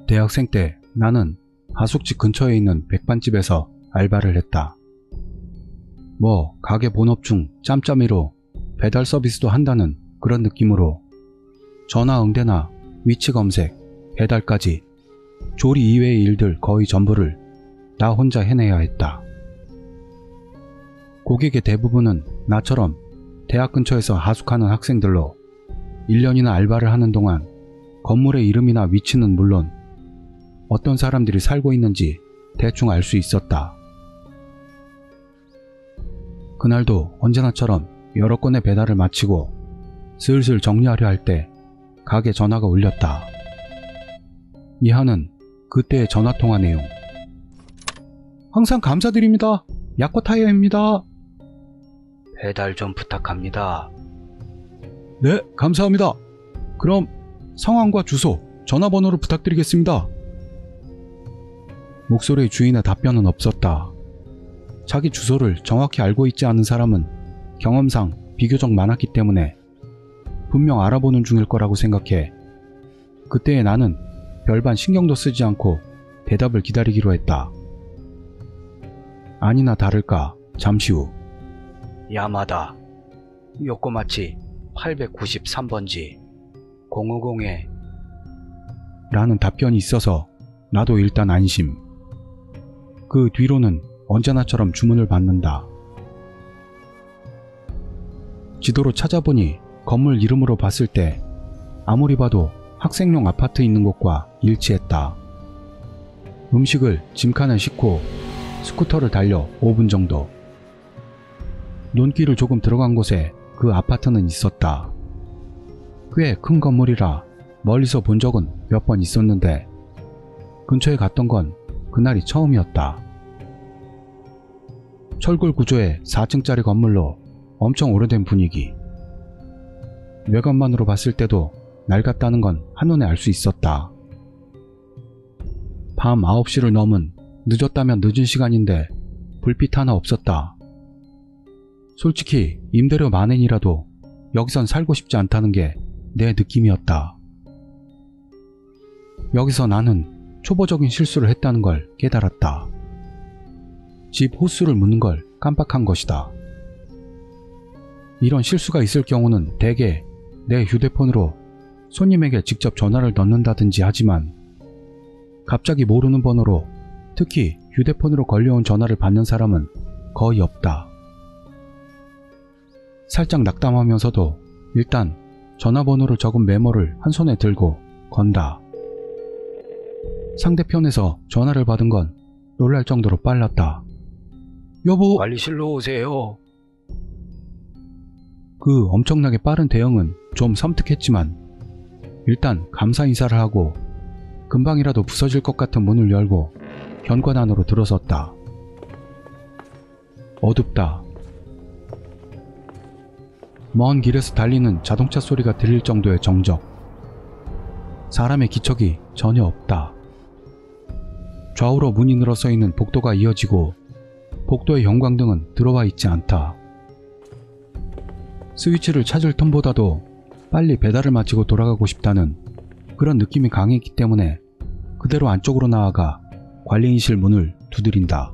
대학생 때 나는 하숙집 근처에 있는 백반집에서 알바를 했다. 가게 본업 중 짬짬이로 배달 서비스도 한다는 그런 느낌으로 전화 응대나 위치 검색, 배달까지 조리 이외의 일들 거의 전부를 나 혼자 해내야 했다. 고객의 대부분은 나처럼 대학 근처에서 하숙하는 학생들로 1년이나 알바를 하는 동안 건물의 이름이나 위치는 물론 어떤 사람들이 살고 있는지 대충 알 수 있었다. 그날도 언제나처럼 여러 건의 배달을 마치고 슬슬 정리하려 할 때 가게 전화가 울렸다. 이하는 그때의 전화통화 내용. 항상 감사드립니다. 약과타이어입니다. 배달 좀 부탁합니다. 네, 감사합니다. 그럼 성함과 주소, 전화번호를 부탁드리겠습니다. 목소리의 주인의 답변은 없었다. 자기 주소를 정확히 알고 있지 않은 사람은 경험상 비교적 많았기 때문에 분명 알아보는 중일 거라고 생각해 그때의 나는 별반 신경도 쓰지 않고 대답을 기다리기로 했다. 아니나 다를까 잠시 후 야마다 요코마치 893번지 050에 라는 답변이 있어서 나도 일단 안심. 그 뒤로는 언제나처럼 주문을 받는다. 지도로 찾아보니 건물 이름으로 봤을 때 아무리 봐도 학생용 아파트 있는 곳과 일치했다. 음식을 짐칸에 싣고 스쿠터를 달려 5분 정도. 논길을 조금 들어간 곳에 그 아파트는 있었다. 꽤 큰 건물이라 멀리서 본 적은 몇 번 있었는데 근처에 갔던 건 그날이 처음이었다. 철골 구조의 4층짜리 건물로 엄청 오래된 분위기. 외관만으로 봤을 때도 낡았다는 건 한눈에 알 수 있었다. 밤 9시를 넘은 늦었다면 늦은 시간인데 불빛 하나 없었다. 솔직히 임대료 만엔이라도 여기선 살고 싶지 않다는 게 내 느낌이었다. 여기서 나는 초보적인 실수를 했다는 걸 깨달았다. 집 호수를 묻는 걸 깜빡한 것이다. 이런 실수가 있을 경우는 대개 내 휴대폰으로 손님에게 직접 전화를 넣는다든지 하지만 갑자기 모르는 번호로 특히 휴대폰으로 걸려온 전화를 받는 사람은 거의 없다. 살짝 낙담하면서도 일단 전화번호를 적은 메모를 한 손에 들고 건다. 상대편에서 전화를 받은 건 놀랄 정도로 빨랐다. 여보, 관리실로 오세요. 그 엄청나게 빠른 대응은 좀 섬뜩했지만 일단 감사 인사를 하고 금방이라도 부서질 것 같은 문을 열고 현관 안으로 들어섰다. 어둡다. 먼 길에서 달리는 자동차 소리가 들릴 정도의 정적. 사람의 기척이 전혀 없다. 좌우로 문이 늘어서 있는 복도가 이어지고 복도의 형광등은 들어와 있지 않다. 스위치를 찾을 틈보다도 빨리 배달을 마치고 돌아가고 싶다는 그런 느낌이 강했기 때문에 그대로 안쪽으로 나아가 관리인실 문을 두드린다.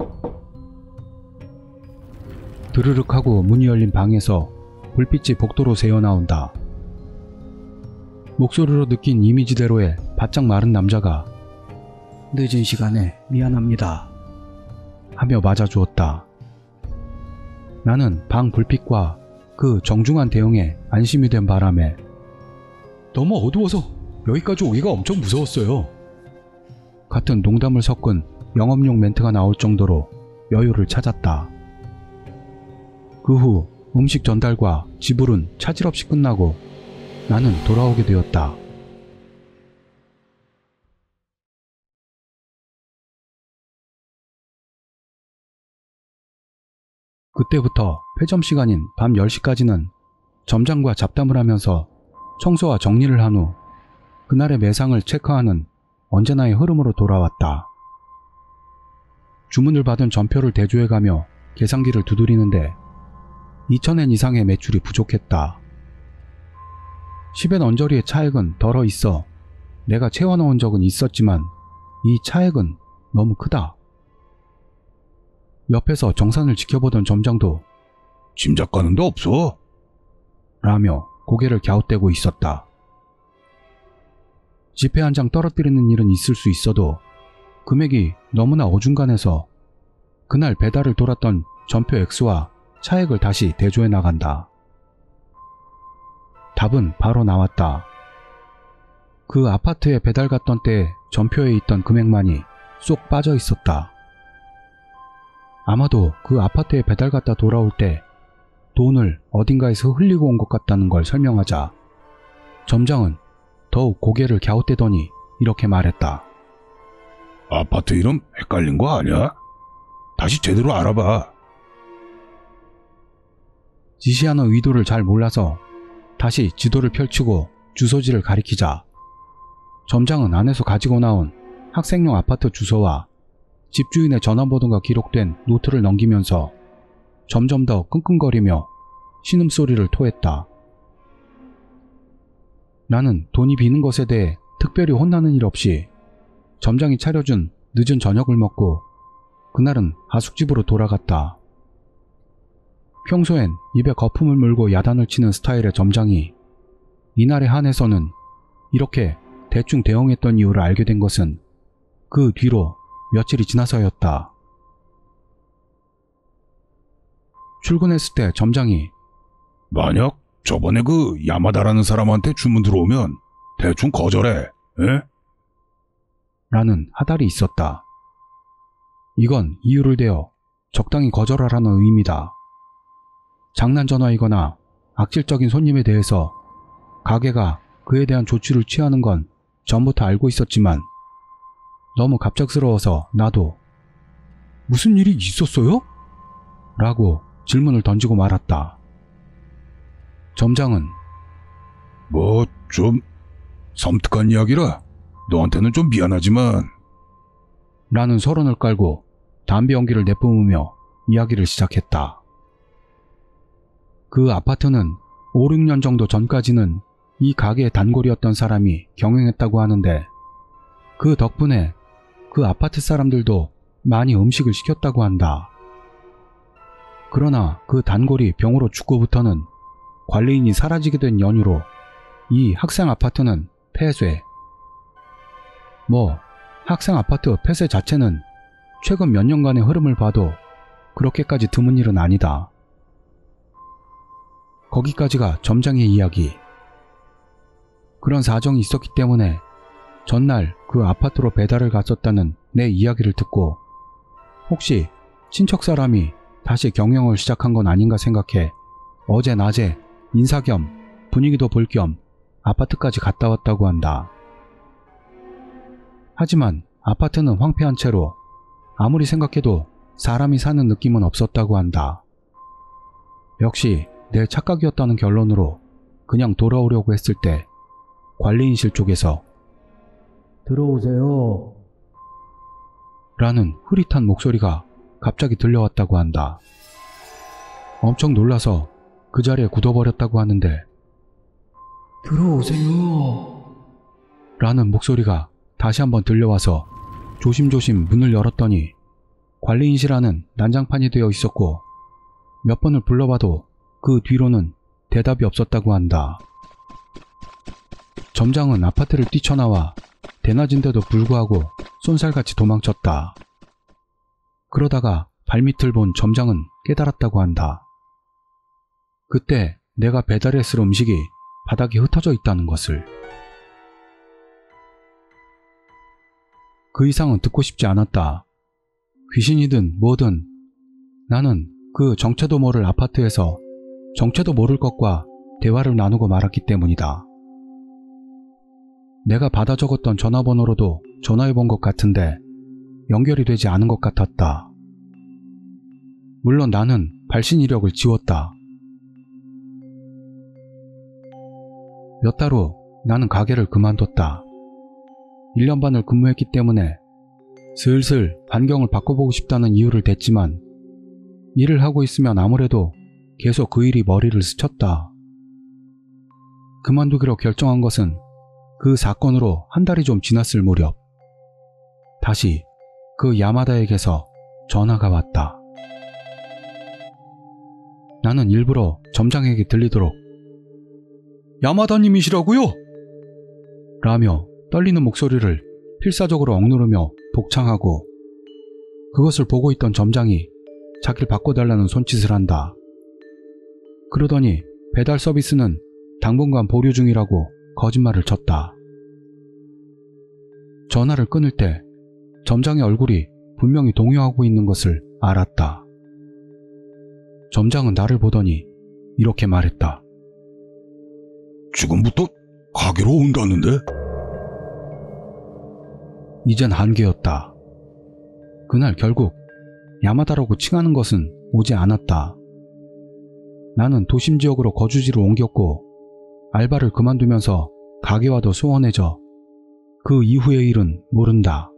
드르륵 하고 문이 열린 방에서 불빛이 복도로 새어나온다. 목소리로 느낀 이미지대로의 바짝 마른 남자가 늦은 시간에 미안합니다 하며 맞아주었다. 나는 방 불빛과 그 정중한 대응에 안심이 된 바람에 너무 어두워서 여기까지 오기가 엄청 무서웠어요 같은 농담을 섞은 영업용 멘트가 나올 정도로 여유를 찾았다. 그 후 음식 전달과 지불은 차질 없이 끝나고 나는 돌아오게 되었다. 그때부터 폐점 시간인 밤 10시까지는 점장과 잡담을 하면서 청소와 정리를 한 후 그날의 매상을 체크하는 언제나의 흐름으로 돌아왔다. 주문을 받은 전표를 대조해가며 계산기를 두드리는데 2,000엔 이상의 매출이 부족했다. 10엔 언저리의 차액은 덜어 있어 내가 채워넣은 적은 있었지만 이 차액은 너무 크다. 옆에서 정산을 지켜보던 점장도 짐작 가는 데 없어. 라며 고개를 갸웃대고 있었다. 지폐 한 장 떨어뜨리는 일은 있을 수 있어도 금액이 너무나 어중간해서 그날 배달을 돌았던 전표 액수와 차액을 다시 대조해 나간다. 답은 바로 나왔다. 그 아파트에 배달 갔던 때 전표에 있던 금액만이 쏙 빠져 있었다. 아마도 그 아파트에 배달 갔다 돌아올 때 돈을 어딘가에서 흘리고 온 것 같다는 걸 설명하자 점장은 더욱 고개를 갸웃대더니 이렇게 말했다. 아파트 이름 헷갈린 거 아니야? 다시 제대로 알아봐. 지시하는 의도를 잘 몰라서 다시 지도를 펼치고 주소지를 가리키자 점장은 안에서 가지고 나온 학생용 아파트 주소와 집주인의 전화번호가 기록된 노트를 넘기면서 점점 더 끙끙거리며 신음소리를 토했다. 나는 돈이 비는 것에 대해 특별히 혼나는 일 없이 점장이 차려준 늦은 저녁을 먹고 그날은 하숙집으로 돌아갔다. 평소엔 입에 거품을 물고 야단을 치는 스타일의 점장이 이날에 한해서는 이렇게 대충 대응했던 이유를 알게 된 것은 그 뒤로 며칠이 지나서였다. 출근했을 때 점장이 만약 저번에 그 야마다라는 사람한테 주문 들어오면 대충 거절해. 에? 라는 하달이 있었다. 이건 이유를 대어 적당히 거절하라는 의미다. 장난 전화이거나 악질적인 손님에 대해서 가게가 그에 대한 조치를 취하는 건 전부터 알고 있었지만 너무 갑작스러워서 나도 무슨 일이 있었어요? 라고 질문을 던지고 말았다. 점장은 뭐 좀 섬뜩한 이야기라 너한테는 좀 미안하지만 라는 서론을 깔고 담배 연기를 내뿜으며 이야기를 시작했다. 그 아파트는 5, 6년 정도 전까지는 이 가게의 단골이었던 사람이 경영했다고 하는데 그 덕분에 그 아파트 사람들도 많이 음식을 시켰다고 한다. 그러나 그 단골이 병으로 죽고부터는 관리인이 사라지게 된 연유로 이 학생 아파트는 폐쇄. 학생 아파트 폐쇄 자체는 최근 몇 년간의 흐름을 봐도 그렇게까지 드문 일은 아니다. 거기까지가 점장의 이야기. 그런 사정이 있었기 때문에 전날 그 아파트로 배달을 갔었다는 내 이야기를 듣고 혹시 친척 사람이 다시 경영을 시작한 건 아닌가 생각해 어제 낮에 인사 겸 분위기도 볼 겸 아파트까지 갔다 왔다고 한다. 하지만 아파트는 황폐한 채로 아무리 생각해도 사람이 사는 느낌은 없었다고 한다. 역시 내 착각이었다는 결론으로 그냥 돌아오려고 했을 때 관리인실 쪽에서 들어오세요 라는 흐릿한 목소리가 갑자기 들려왔다고 한다. 엄청 놀라서 그 자리에 굳어버렸다고 하는데 들어오세요 라는 목소리가 다시 한번 들려와서 조심조심 문을 열었더니 관리인실 안은 난장판이 되어 있었고 몇 번을 불러봐도 그 뒤로는 대답이 없었다고 한다. 점장은 아파트를 뛰쳐나와 대낮인데도 불구하고 쏜살같이 도망쳤다. 그러다가 발밑을 본 점장은 깨달았다고 한다. 그때 내가 배달했을 음식이 바닥에 흩어져 있다는 것을. 그 이상은 듣고 싶지 않았다. 귀신이든 뭐든 나는 그 정체도 모를 아파트에서 정체도 모를 것과 대화를 나누고 말았기 때문이다. 내가 받아 적었던 전화번호로도 전화해본 것 같은데 연결이 되지 않은 것 같았다. 물론 나는 발신 이력을 지웠다. 몇 달 후 나는 가게를 그만뒀다. 1년 반을 근무했기 때문에 슬슬 환경을 바꿔보고 싶다는 이유를 댔지만 일을 하고 있으면 아무래도 계속 그 일이 머리를 스쳤다. 그만두기로 결정한 것은 그 사건으로 한 달이 좀 지났을 무렵. 다시 그 야마다에게서 전화가 왔다. 나는 일부러 점장에게 들리도록 야마다님이시라고요? 라며 떨리는 목소리를 필사적으로 억누르며 복창하고, 그것을 보고 있던 점장이 자기를 바꿔달라는 손짓을 한다. 그러더니 배달 서비스는 당분간 보류 중이라고 거짓말을 쳤다. 전화를 끊을 때 점장의 얼굴이 분명히 동요하고 있는 것을 알았다. 점장은 나를 보더니 이렇게 말했다. 지금부터 가게로 온다는데? 이젠 한계였다. 그날 결국 야마다라고 칭하는 것은 오지 않았다. 나는 도심 지역으로 거주지를 옮겼고 알바를 그만두면서 가게와도 소원해져 그 이후의 일은 모른다.